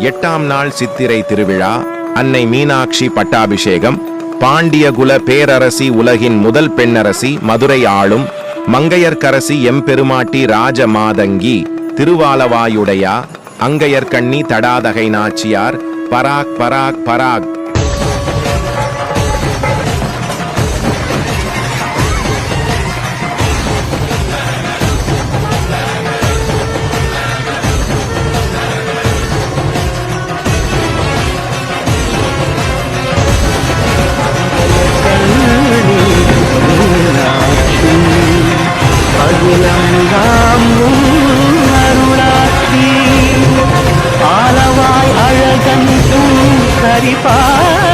8ஆம் நாள் சித்திரை திருவிழா, அன்னை மீனாட்சி பட்டாபிஷேகம். பாண்டியகுல பேரரசி, உலகின் முதல் பெண்ணரசி, மதுரை ஆளும் மங்கையர்க்கரசி எம்பெருமாட்டி ராஜ மாதங்கி திருவாலவாயுடையா அங்கையர்கண்ணி தடாதகை நாச்சியார் பராக் பராக் பராக். ஆலவாய் அழகன் சரிபார்